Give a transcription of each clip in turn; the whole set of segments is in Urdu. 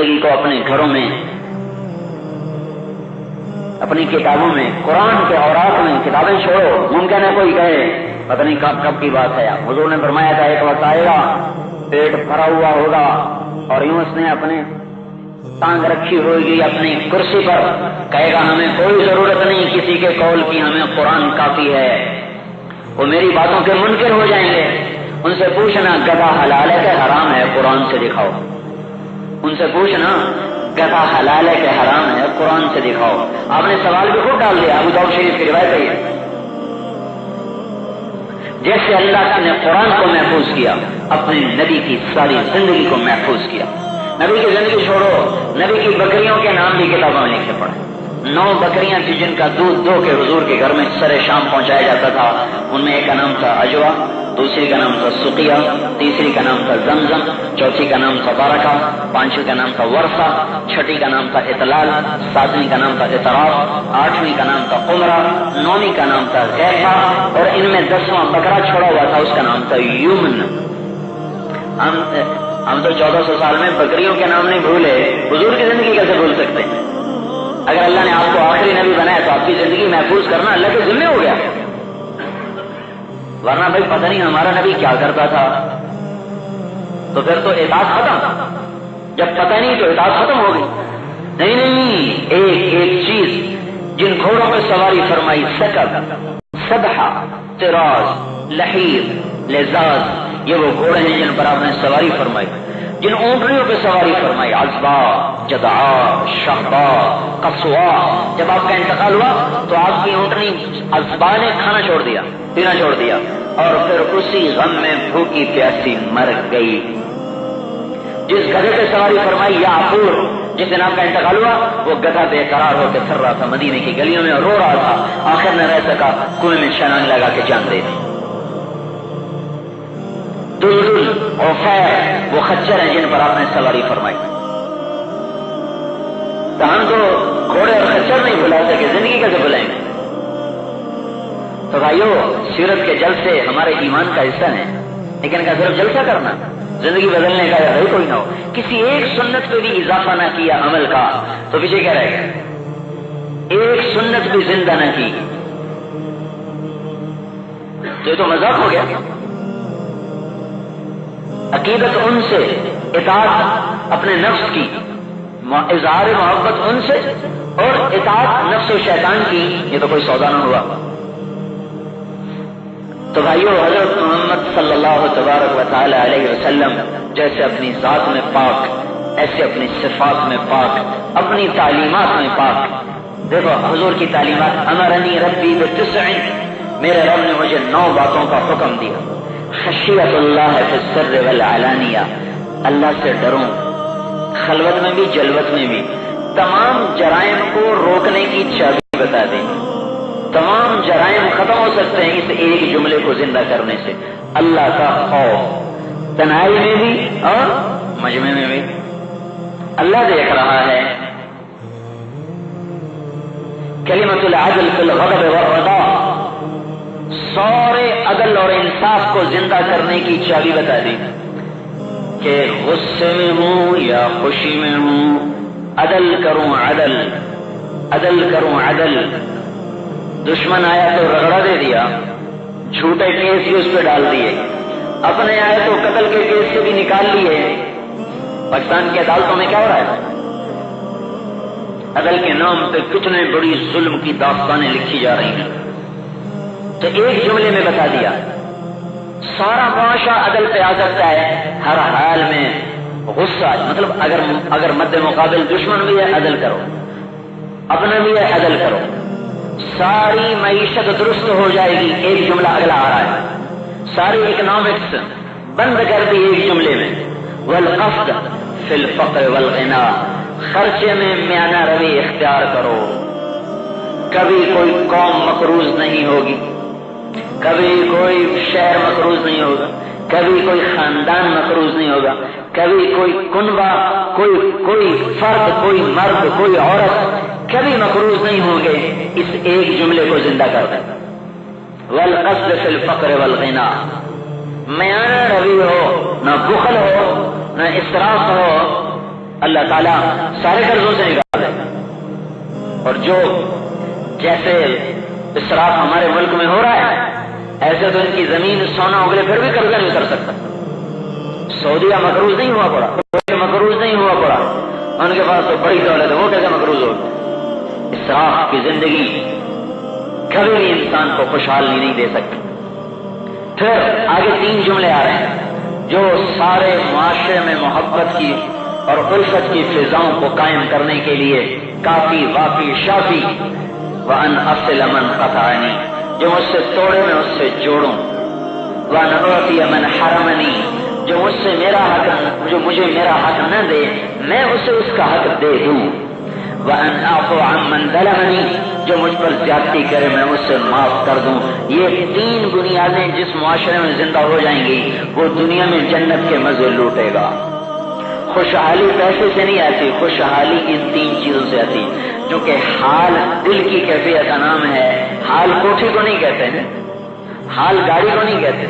زندگی کو اپنے گھروں میں، اپنی کتابوں میں، قرآن کے اوراق میں کتابیں چھوڑو. ممکن ہے کوئی کہے پتہ نہیں کب کی بات ہے. حضور نے فرمایا تھا ایک وقت آئے گا پیٹ بھرا ہوا ہوگا اور یوں اس نے اپنے ٹانگ رکھی ہوگی اپنی کرسی پر، کہے گا ہمیں کوئی ضرورت نہیں کسی کے قول کی، ہمیں قرآن کافی ہے. وہ میری باتوں کے منکر ہو جائیں گے. ان سے پوچھنا گدھا حلال ہے کہ حرام ہے، قرآن سے دکھاؤ. ان سے پوچھنا گدھا حلال ہے کہ حرام ہے، قرآن سے دکھاؤ. آپ نے سوال بھی خود ڈال دیا. ابو داؤد شریف کی روایت ہے. جیسے اللہ نے قرآن کو محفوظ کیا، اپنے نبی کی ساری زندگی کو محفوظ کیا. نبی کی زندگی چھوڑو، نبی کی بکریوں کے نام بھی کتابوں میں لکھے پڑے. 9 بکریاں تھیں جن کا دودھ دو کے حضور کے گھر میں سر شام پہنچایا جاتا تھا. ان میں ایک کا نام تھا اجوا، دوسری کا نام تھا سقیہ، تیسری کا نام تھا زمزم، چوتھی کا نام تھا بارکہ، پانچویں کا نام تھا ورثہ، چھٹی کا نام تھا اطلال، ساتویں کا نام تھا اطراف، آٹھویں کا نام تھا قمرہ، نویں کا نام تھا غیفہ، اور ان میں 10واں بکرا چھوڑا ہوا تھا، اس کا نام تھا یمن. ہم تو 1400 سال میں بکریوں کے نام نہیں بھولے، حضور کی زندگی کیسے بھول سکتے ہیں؟ اگر اللہ نے آپ کو آخری نبی بنایا تو آپ کی زندگی محفوظ کرنا اللہ کے ذمہ ہو گیا. ورنہ بھائی پتہ نہیں ہمارا نبی کیا کرتا تھا، تو پھر تو اطاعت ختم. جب پتہ نہیں تو اطاعت ختم ہو گئی. نہیں، ایک چیز جن گھوڑوں پہ سواری فرمائی، سکب، سبحہ، تراز، لحیر، لزاز، یہ وہ گھوڑے ہیں جن پر آپ نے سواری فرمائی. جن اونٹنیوں پہ سواری فرمائی، عزبا، جدعا، شہبا، قصوا. جب آپ کا انتقال ہوا تو آپ کی اونٹنی عزبا نے کھانا چھوڑ دیا، پینا چھوڑ دیا، اور پھر اسی غم میں بھوکی پیاسی مر گئی. جس گدھے پہ سواری فرمائی، یعقوب، جس دن آپ کا انتقال ہوا وہ گدھا بے قرار ہو کے پھر رہا تھا مدینے کی گلیوں میں اور رو رہا تھا. آخر نہ رہ سکا، کنویں میں چھلانگ لگا کے جان دے دی. دلدل اور خیر وہ خچر ہیں جن پر آپ نے سواری فرمائی. تو ہم تو گھوڑے اور خچر نہیں بھلا سکے، زندگی کیسے بھلائیں گے؟ تو بھائیو، سیرت کے جلسے ہمارے ایمان کا حصہ ہیں، لیکن کا صرف جلسہ کرنا زندگی بدلنے کا یا کوئی نہ ہو. کسی ایک سنت پہ بھی اضافہ نہ کیا عمل کا تو پیچھے کیا رہے گا؟ ایک سنت بھی زندہ نہ کی تو یہ تو مذاق ہو گیا. عقیدت ان سے، اطاعت اپنے نفس کی، اظہار محبت ان سے، اور اطاعت نفس و شیطان کی، یہ تو کوئی سودا نہ ہوا. تو بھائیو، حضرت محمد صلی اللہ تبارک و تعالی علیہ وسلم جیسے اپنی ذات میں پاک، ایسے اپنی صفات میں پاک، اپنی تعلیمات میں پاک. دیکھو حضور کی تعلیمات، امرنی ربی بتسع، میرے رب نے مجھے 9 باتوں کا حکم دیا. خشیت اللہ فی السر والعلانیہ، اللہ سے ڈروں خلوت میں بھی جلوت میں بھی. تمام جرائم کو روکنے کی چابی بتا دیں. تمام جرائم ختم ہو سکتے ہیں اس ایک جملے کو زندہ کرنے سے. اللہ کا خوف، تنہائی میں بھی اور مجمع میں بھی. اللہ دیکھ رہا ہے. کلمۃ العدل فی الغضب والرضا، سارے عدل اور انصاف کو زندہ کرنے کی چابی بتا دی کہ غصے میں ہوں یا خوشی میں ہوں عدل کروں، عدل عدل کروں، عدل. دشمن آیا تو رگڑا دے دیا، جھوٹے کیس بھی اس پہ ڈال دیے، اپنے آئے تو قتل کے کیس سے بھی نکال لیے. پاکستان کی عدالتوں میں کیا ہو رہا ہے؟ عدل کے نام پہ کتنے بڑی ظلم کی داستانیں لکھی جا رہی ہیں. تو ایک جملے میں بتا دیا سارا معاشرہ عدل پہ آ سکتا ہے ہر حال میں. غصہ مطلب اگر مد مقابل دشمن بھی ہے عدل کرو، اپنا بھی ہے عدل کرو، ساری معیشت درست ہو جائے گی. ایک جملہ اگلا آ رہا ہے. ساری اکنامکس بند کر دی ایک جملے میں. والقصد فی الفقر والغنا، خرچے میں میانہ روی اختیار کرو. کبھی کوئی قوم مقروض نہیں ہوگی، کبھی کوئی شہر مقروض نہیں ہوگا، کبھی کوئی خاندان مقروض نہیں ہوگا، کبھی کوئی کنبہ، کوئی فرد، کوئی مرد، کوئی عورت کبھی مقروض نہیں ہوں گے. اس ایک جملے کو زندہ کر دیں. والقصد فی الفقر والغنا، میانہ روی ہو، نہ بخل ہو، نہ اسراف ہو، اللہ تعالیٰ سارے قرضوں سے نکال دے. اور جو جیسے اسراف ہمارے ملک میں ہو رہا ہے ایسے تو ان کی زمین سونا اگلے پھر بھی قرضہ نہیں اتر سکتا. سعودیہ مقروض نہیں ہوا پڑا, مقروض نہیں ہوا پڑا, ان کے پاس تو بڑی دولت ہے, وہ کیسے مقروض ہو. اسراف کی زندگی کبھی بھی انسان کو خوشحالی نہیں دے سکتی. پھر آگے 3 جملے آ رہے ہیں جو سارے معاشرے میں محبت کی اور الفت کی فضاؤں کو قائم کرنے کے لیے کافی وافی شافی. وَأَنْ أَصِلَ مَنْ قَطَعَنِي, جو مجھ سے توڑے میں اس سے جوڑوں. وَأَنْ أُعْطِيَ مَنْ حَرَمَنِي, جو مجھ سے میرا حق, جو مجھے میرا حق نہ دے میں اسے اس کا حق دے دوں. وَأَنْ أَعْفُوَ عَمَّنْ ظَلَمَنِي, جو مجھ پر زیادتی کرے میں اس سے معاف کر دوں. یہ 3 بنیادیں جس معاشرے میں زندہ ہو جائیں گی وہ دنیا میں جنت کے مزے لوٹے گا. خوشحالی پیسے سے نہیں آتی, خوشحالی ان 3 چیزوں سے آتی. کیونکہ حال دل کی کیفیت کا نام ہے. حال کوٹھی کو نہیں کہتے ہیں, حال گاڑی کو نہیں کہتے,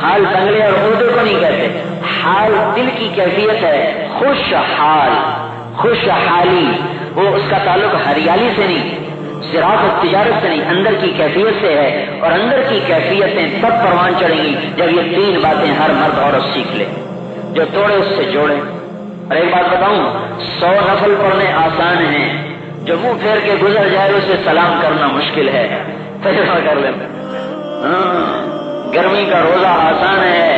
حال بنگلے اور عہدے کو نہیں کہتے. حال دل کی کیفیت ہے. خوشحال, خوشحالی وہ اس کا تعلق ہریالی سے نہیں, زراعت اور تجارت سے نہیں, اندر کی کیفیت سے ہے. اور اندر کی کیفیتیں تب پروان چڑھیں گی جب یہ 3 باتیں ہر مرد عورت سیکھ لے. جو توڑے اس سے جوڑے. اور ایک بات بتاؤں, 100 نفل پڑھنے آسان ہیں, جو منہ پھیر کے گزر جائے اسے سلام کرنا مشکل ہے. تجربہ کر لیں. گرمی کا روزہ آسان ہے,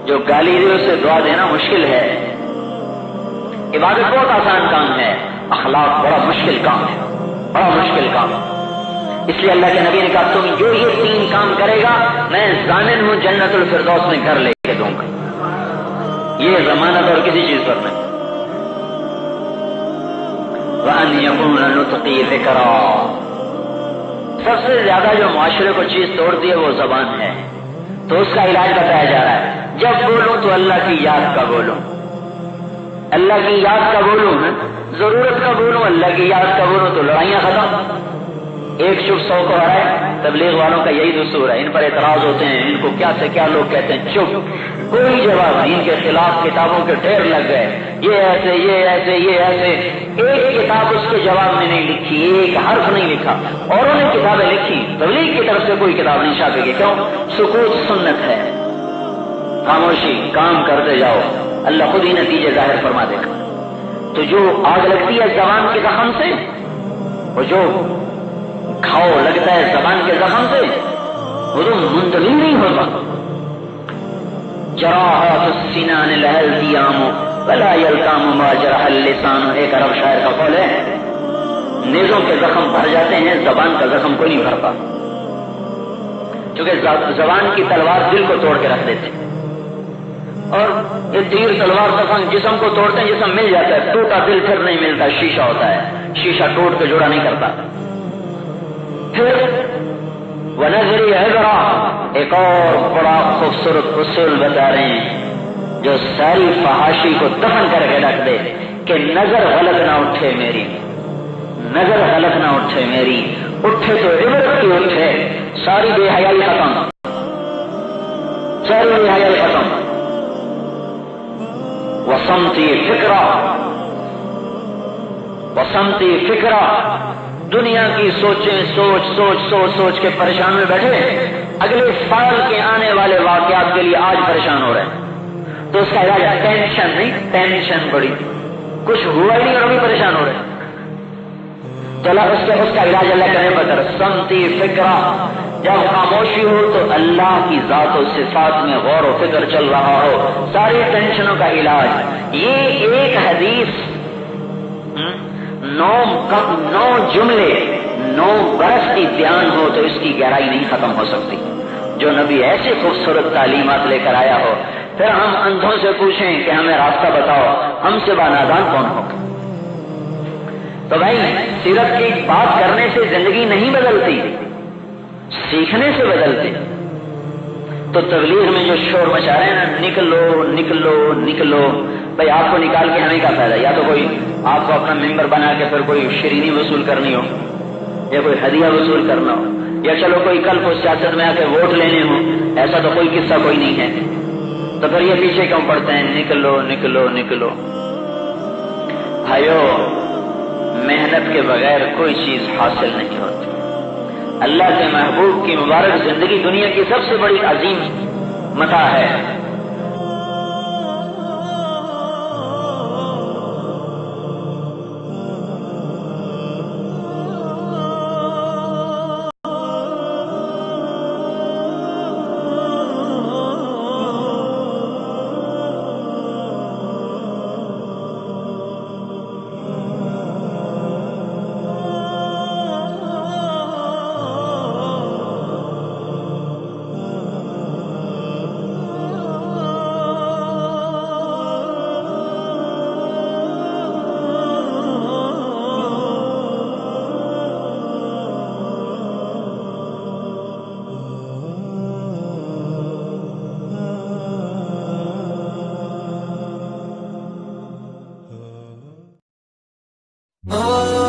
جو گالی دے اسے دعا دینا مشکل ہے. عبادت بہت آسان کام ہے, اخلاق بڑا مشکل کام ہے, بڑا مشکل کام. اس لیے اللہ کے نبی نے کہا تم جو یہ 3 کام کرے گا میں ضامن ہوں جنت الفردوس میں گھر لے کے دوں گا. یہ ضمانت اور کسی چیز پر نہیں. وَأَنْ يَكُونَ نُطْقِي ذِكْرًا, سب سے زیادہ جو معاشرے کو چیز توڑتی ہے وہ زبان ہے. تو اس کا علاج بتایا جا رہا ہے. جب بولوں تو اللہ کی یاد کا بولوں, اللہ کی یاد کا بولوں, ضرورت کا بولوں, اللہ کی یاد کا بولوں تو لڑائیاں ختم. ایک چپ 100 کو ہرائے. تبلیغ والوں کا یہی دستور ہے. ان پر اعتراض ہوتے ہیں, ان کو کیا سے کیا لوگ کہتے ہیں, چپ, کوئی جواب نہیں. ان کے خلاف کتابوں کے ڈھیر لگ گئے, یہ ایسے یہ ایسے یہ ایسے. ایک کتاب اس کے جواب میں نہیں لکھی, ایک حرف نہیں لکھا. اوروں نے کتابیں لکھی, تبلیغ کی طرف سے کوئی کتاب نہیں چھاپے گی. کیوں؟ سکوت سنت ہے, خاموشی, کام کرتے جاؤ, اللہ خود ہی نتیجے ظاہر فرما دے گا. تو جو آگ لگتی ہے زبان کے زخم سے, اور جو گھاؤ لگتا ہے زبان کے زخم سے, وہ تو منتقل نہیں ہوتا. جراحات السنان الالتیام ولا یلتام ما جرح اللسان, ایک عرب شاعر کا قول ہے. نیزوں کے زخم بھر جاتے ہیں, زبان کا زخم کو نہیں بھرتا. کیونکہ زبان کی تلوار دل کو توڑ کے رکھ دیتے, اور یہ تیر تلوار زخم جسم کو توڑتے ہیں, جسم مل جاتا ہے, ٹوٹا دل پھر نہیں ملتا. شیشہ ہوتا ہے, شیشہ ٹوٹ کے جوڑا نہیں کرتا. پھر ونظری عبرا, ایک اور بڑا خوبصورت اصول بتا رہے ہیں جو ساری فحاشی کو دفن کر کے رکھ دے کہ نظر غلط نہ اٹھے میری, نظر غلط نہ اٹھے میری. اٹھے تو عبرت کی اٹھے, ساری بے حیائی ختم, ساری بے حیائی ختم. وسمتی فکرا, وسمتی فکرا, دنیا کی سوچیں سوچ سوچ سوچ سوچ کے پریشان میں بیٹھے, اگلے سال کے آنے والے واقعات کے لیے آج پریشان ہو رہے ہیں. تو اس کا علاج ٹینشن نہیں, ٹینشن بڑی, کچھ ہوا ہی نہیں اور ابھی پریشان ہو رہے ہیں. چلا اس کا علاج اللہ کرے بدر سمتی فکرا. جب خاموشی ہو تو اللہ کی ذات و صفات میں غور و فکر چل رہا ہو, ساری ٹینشنوں کا علاج. یہ ایک حدیث 9 جملے 9 برس کی بیان ہو تو اس کی گہرائی نہیں ختم ہو سکتی. جو نبی ایسی خوبصورت تعلیمات لے کر آیا ہو, پھر ہم اندھوں سے پوچھیں کہ ہمیں راستہ بتاؤ, ہم سے بانادان کون ہوگا؟ تو بھائی سیرت کی بات کرنے سے زندگی نہیں بدلتی, سیکھنے سے بدلتی. تو تبلیغ میں جو شور مچا رہے ہیں نا, نکلو نکلو نکلو, بھائی آپ کو نکال کے ہمیں کیا فائدہ؟ یا تو کوئی آپ کو اپنا ممبر بنا کے پھر کوئی شیرینی وصول کرنی ہو, یا کوئی ہدیہ وصول کرنا ہو, یا چلو کوئی کل کو سیاست میں آ کے ووٹ لینے ہو. ایسا تو کوئی قصہ کوئی نہیں ہے. تو پھر یہ پیچھے کیوں پڑتے ہیں, نکلو نکلو نکلو. بھائیو، محنت کے بغیر کوئی چیز حاصل نہیں ہوتی۔ اللہ کے محبوب کی مبارک زندگی دنیا کی سب سے بڑی عظیم متاع ہے۔ Oh